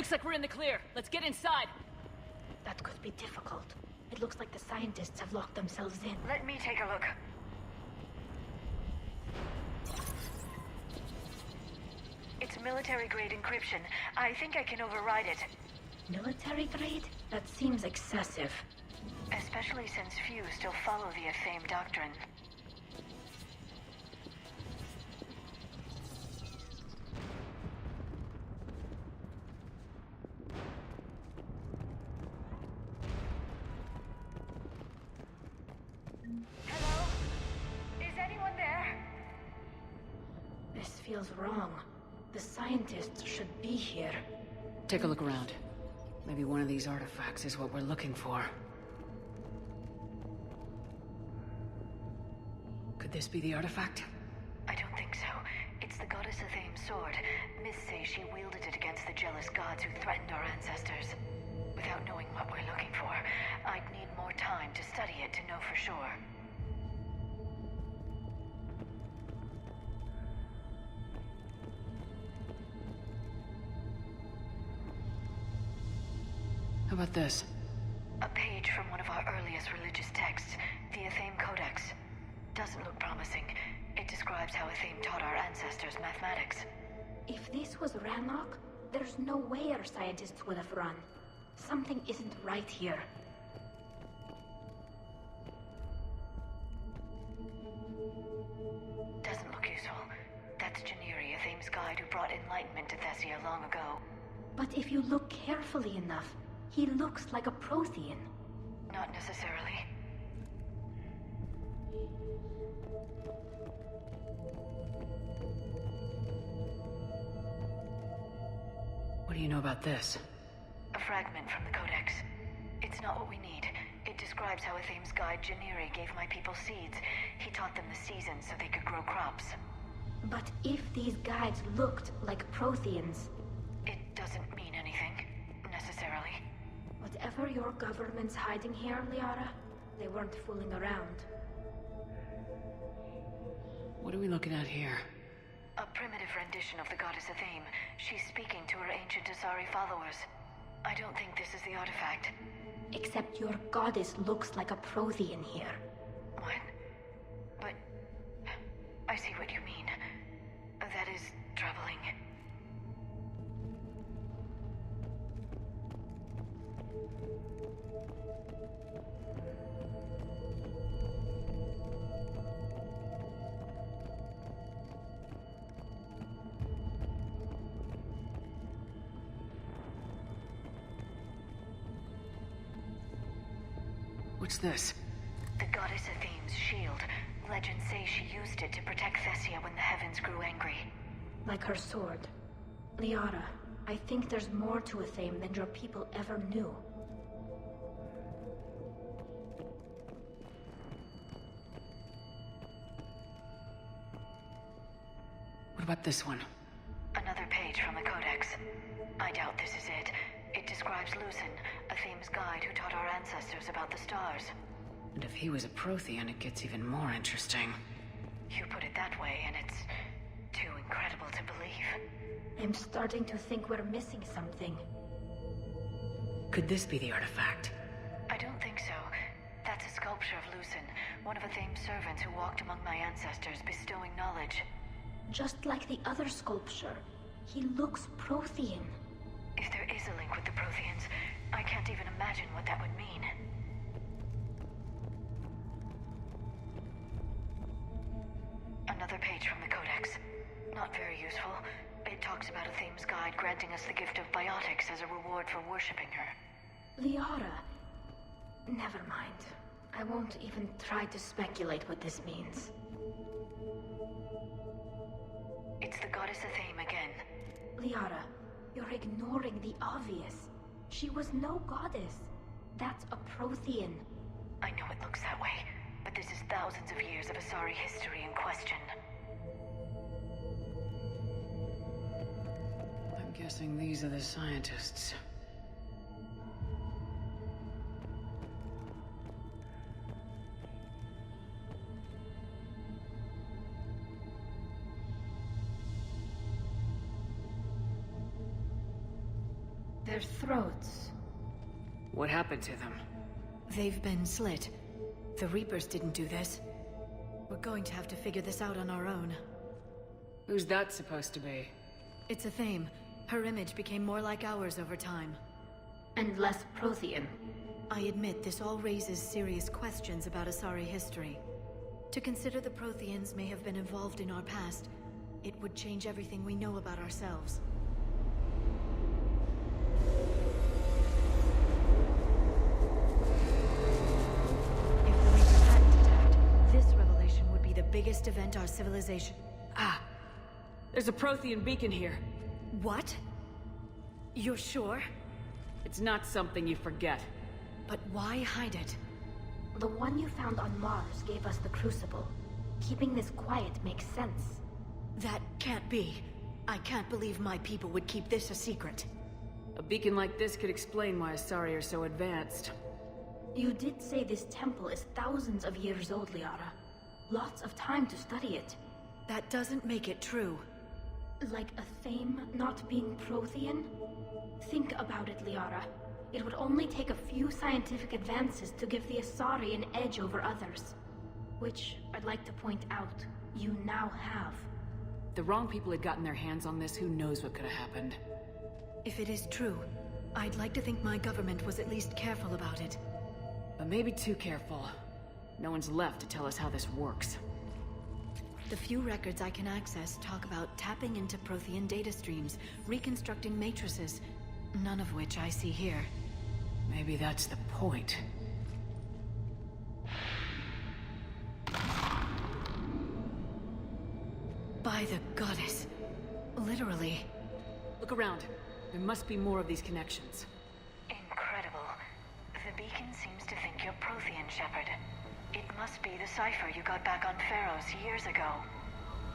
Looks like we're in the clear. Let's get inside. That could be difficult. It looks like the scientists have locked themselves in. Let me take a look. It's military-grade encryption. I think I can override it. Military grade? That seems excessive. Especially since few still follow the Athame doctrine. Hello? Is anyone there? This feels wrong. The scientists should be here. Take a look around. Maybe one of these artifacts is what we're looking for. Could this be the artifact? I don't think so. It's the goddess Athame's sword. Myths say she wielded it against the jealous gods who threatened our ancestors. Without knowing what we're looking for, I'd need more time to study it to know for sure. How about this? A page from one of our earliest religious texts, the Athame Codex. Doesn't look promising. It describes how Athame taught our ancestors mathematics. If this was Rannoch, there's no way our scientists would have run. Something isn't right here. Doesn't look useful. That's Jenneri, Athame's guide who brought enlightenment to Thessia long ago. But if you look carefully enough, he looks like a Prothean. Not necessarily. What do you know about this? A fragment from the Codex. It's not what we need. It describes how Athame's guide Jenneri gave my people seeds. He taught them the seasons so they could grow crops. But if these guides looked like Protheans... It doesn't mean anything, necessarily. Whatever your government's hiding here, Liara, they weren't fooling around. What are we looking at here? A primitive rendition of the goddess Athame. She's speaking to her ancient Asari followers. I don't think this is the artifact. Except your goddess looks like a Prothean here. What? But... I see what you mean. That is troubling. What's this? The goddess Athame's shield. Legends say she used it to protect Thessia when the heavens grew angry. Like her sword. Liara, I think there's more to Athame than your people ever knew. What about this one? Another page from the Codex. I doubt this is it. It describes Lucen, Athame's guide who taught our ancestors about the stars. And if he was a Prothean, it gets even more interesting. You put it that way, and it's too incredible to believe. I'm starting to think we're missing something. Could this be the artifact? I don't think so. That's a sculpture of Lucen, one of Athame's servants who walked among my ancestors, bestowing knowledge. Just like the other sculpture, he looks Prothean. If there is a link with the Protheans, I can't even imagine what that would mean. Another page from the Codex. Not very useful. It talks about Athame's guide granting us the gift of biotics as a reward for worshipping her. Liara... Never mind. I won't even try to speculate what this means. It's the goddess Athame again. Liara, you're ignoring the obvious. She was no goddess. That's a Prothean. I know it looks that way, but this is thousands of years of Asari history in question. I'm guessing these are the scientists. Their throats. What happened to them? They've been slit. The Reapers didn't do this. We're going to have to figure this out on our own. Who's that supposed to be? It's Athame. Her image became more like ours over time. And less Prothean. I admit this all raises serious questions about Asari history. To consider the Protheans may have been involved in our past, it would change everything we know about ourselves. If the Reapers hadn't attacked, this revelation would be the biggest event our civilization... Ah! There's a Prothean beacon here. What? You're sure? It's not something you forget. But why hide it? The one you found on Mars gave us the Crucible. Keeping this quiet makes sense. That can't be. I can't believe my people would keep this a secret. A beacon like this could explain why Asari are so advanced. You did say this temple is thousands of years old, Liara. Lots of time to study it. That doesn't make it true. Like Athame not being Prothean? Think about it, Liara. It would only take a few scientific advances to give the Asari an edge over others. Which, I'd like to point out, you now have. If the wrong people had gotten their hands on this, who knows what could have happened. If it is true, I'd like to think my government was at least careful about it. But maybe too careful. No one's left to tell us how this works. The few records I can access talk about tapping into Prothean data streams, reconstructing matrices, none of which I see here. Maybe that's the point. By the goddess. Literally. Look around. There must be more of these connections. Incredible. The beacon seems to think you're Prothean, Shepard. It must be the cipher you got back on Pharaohs years ago.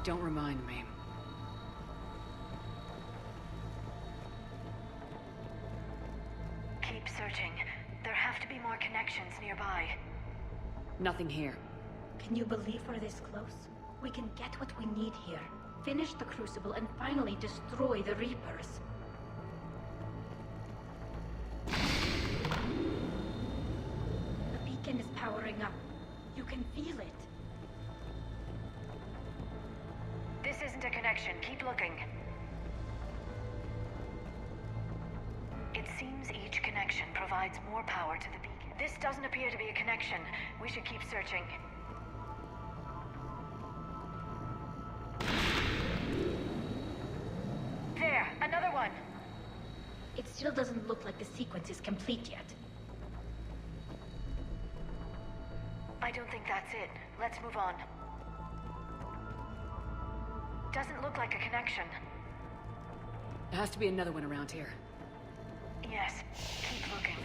Don't remind me. Keep searching. There have to be more connections nearby. Nothing here. Can you believe we're this close? We can get what we need here. Finish the Crucible and finally destroy the Reapers. The beacon is powering up. You can feel it. This isn't a connection. Keep looking. It seems each connection provides more power to the beacon. This doesn't appear to be a connection. We should keep searching. There! Another one! It still doesn't look like the sequence is complete yet. I don't think that's it. Let's move on. Doesn't look like a connection. There has to be another one around here. Yes, keep looking.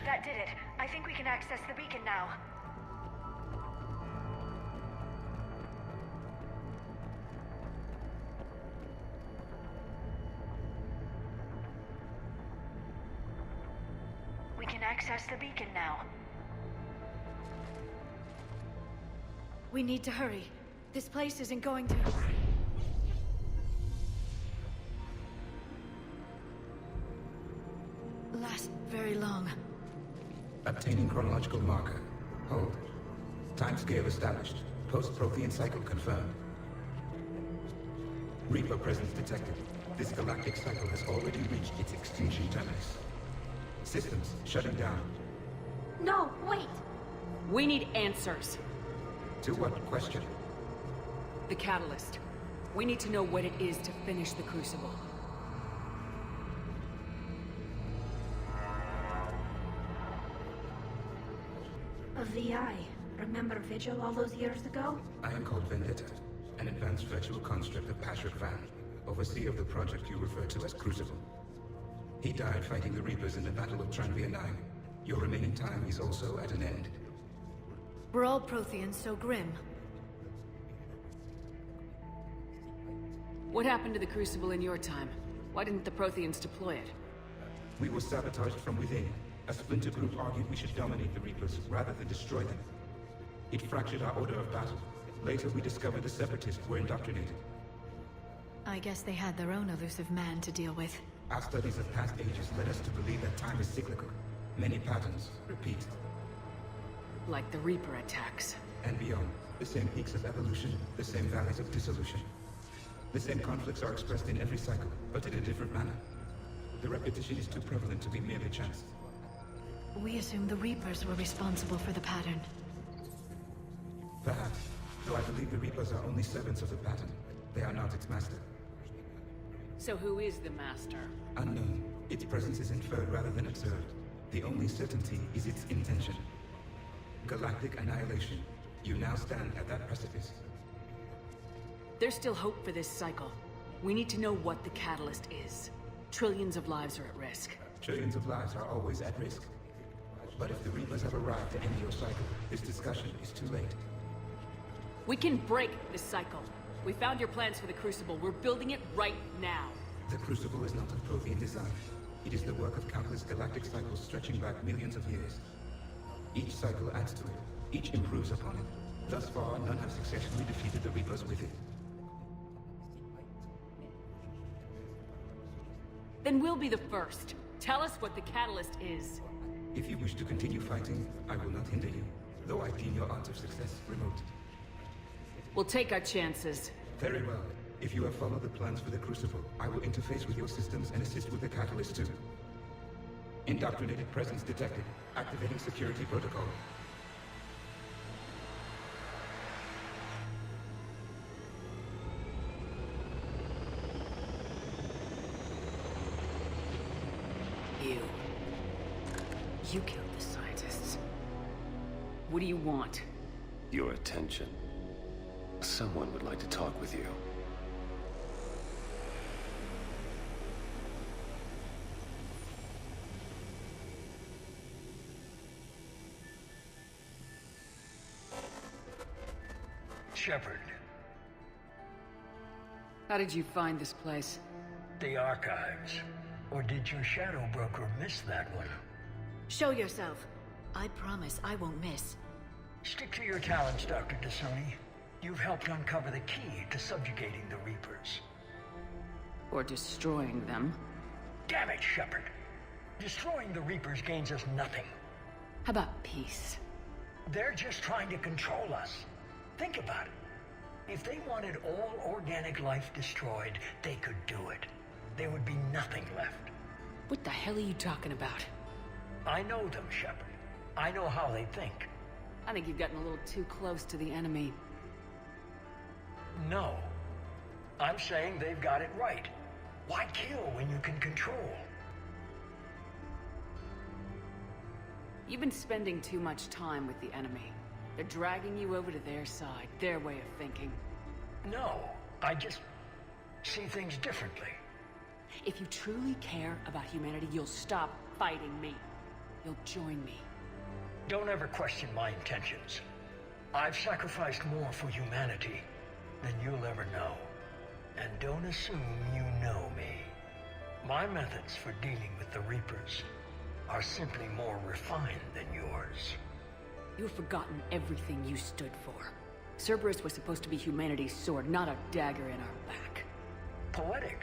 That did it. I think we can access the beacon now. We can access the beacon now. We need to hurry. This place isn't going to... last very long. Obtaining chronological marker. Hold. Timescale established. Post-Prothean cycle confirmed. Reaper presence detected. This galactic cycle has already reached its extinction terminus. Systems shutting down. No, wait! We need answers. To what question? The catalyst. We need to know what it is to finish the Crucible. A VI. Remember Vigil all those years ago? I am called Vendetta, an advanced virtual construct of Patrick Van, overseer of the project you refer to as Crucible. He died fighting the Reapers in the Battle of Tranvia 9. Your remaining time is also at an end. Were all Protheans so grim? What happened to the Crucible in your time? Why didn't the Protheans deploy it? We were sabotaged from within. A splinter group argued we should dominate the Reapers rather than destroy them. It fractured our order of battle. Later, we discovered the Separatists were indoctrinated. I guess they had their own elusive man to deal with. Our studies of past ages led us to believe that time is cyclical. Many patterns repeat. Like the Reaper attacks. And beyond, the same peaks of evolution, the same valleys of dissolution. The same conflicts are expressed in every cycle, but in a different manner. The repetition is too prevalent to be merely chance. We assume the Reapers were responsible for the pattern. Perhaps, though I believe the Reapers are only servants of the pattern. They are not its master. So who is the master? Unknown. Its presence is inferred rather than observed. The only certainty is its intention. Galactic annihilation. You now stand at that precipice. There's still hope for this cycle. We need to know what the catalyst is. Trillions of lives are at risk. Trillions of lives are always at risk. But if the Reapers have arrived to end your cycle, this discussion is too late. We can break this cycle. We found your plans for the Crucible. We're building it right now. The Crucible is not of Prothean design. It is the work of countless galactic cycles stretching back millions of years. Each cycle adds to it. Each improves upon it. Thus far, none have successfully defeated the Reapers with it. Then we'll be the first. Tell us what the catalyst is. If you wish to continue fighting, I will not hinder you, though I deem your odds of success remote. We'll take our chances. Very well. If you have followed the plans for the Crucible, I will interface with your systems and assist with the catalyst too. Indoctrinated presence detected. Activating security protocol. You killed the scientists. What do you want? Your attention. Someone would like to talk with you. Shepard. How did you find this place? The archives. Or did your shadow broker miss that one? Show yourself. I promise I won't miss. Stick to your talents, Dr. T'Soni. You've helped uncover the key to subjugating the Reapers. Or destroying them. Damn it, Shepard. Destroying the Reapers gains us nothing. How about peace? They're just trying to control us. Think about it. If they wanted all organic life destroyed, they could do it. There would be nothing left. What the hell are you talking about? I know them, Shepard. I know how they think. I think you've gotten a little too close to the enemy. No. I'm saying they've got it right. Why kill when you can control? You've been spending too much time with the enemy. They're dragging you over to their side, their way of thinking. No, I just see things differently. If you truly care about humanity, you'll stop fighting me. You'll join me. Don't ever question my intentions. I've sacrificed more for humanity than you'll ever know. And don't assume you know me. My methods for dealing with the Reapers are simply more refined than yours. You've forgotten everything you stood for. Cerberus was supposed to be humanity's sword, not a dagger in our back. Poetic,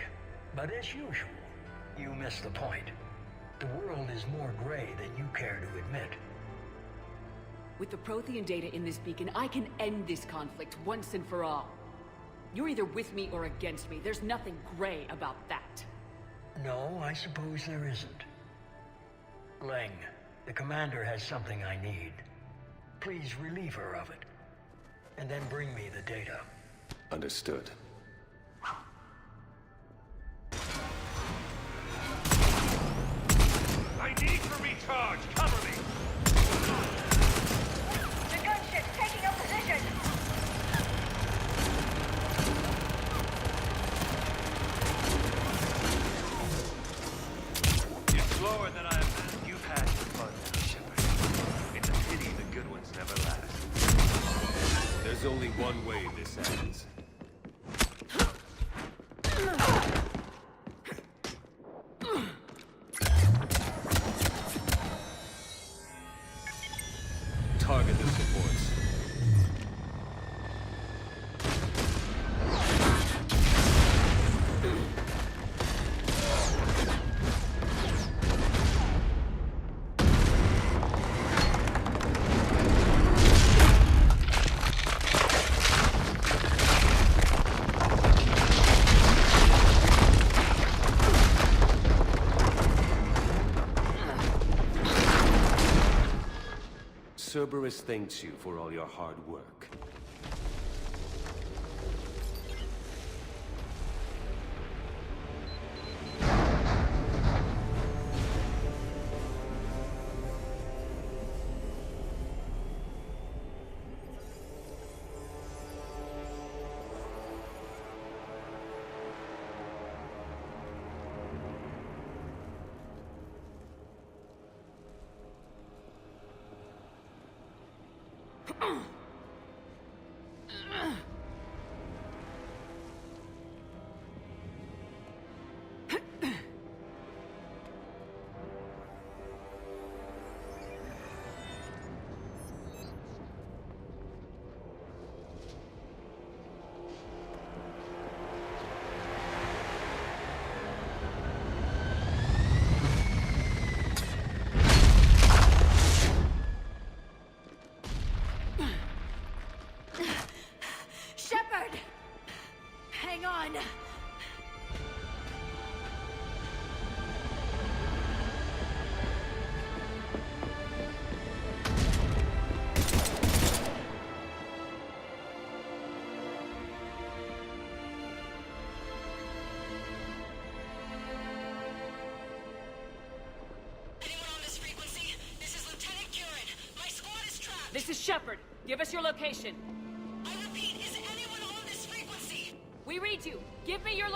but as usual, you miss the point. The world is more gray than you care to admit. With the Prothean data in this beacon, I can end this conflict once and for all. You're either with me or against me. There's nothing gray about that. No, I suppose there isn't. Leng, the commander has something I need. Please relieve her of it. And then bring me the data. Understood. I need to recharge! Cover me! The gunship's taking up position! You're slower than I imagined. You've had your fun now, Shepard. It's a pity the good ones never last. There's only one way this ends. Target the supports. Cerberus thanks you for all your hard work. Shepard! Hang on! This is Shepard. Give us your location. I repeat, is anyone on this frequency? We read you. Give me your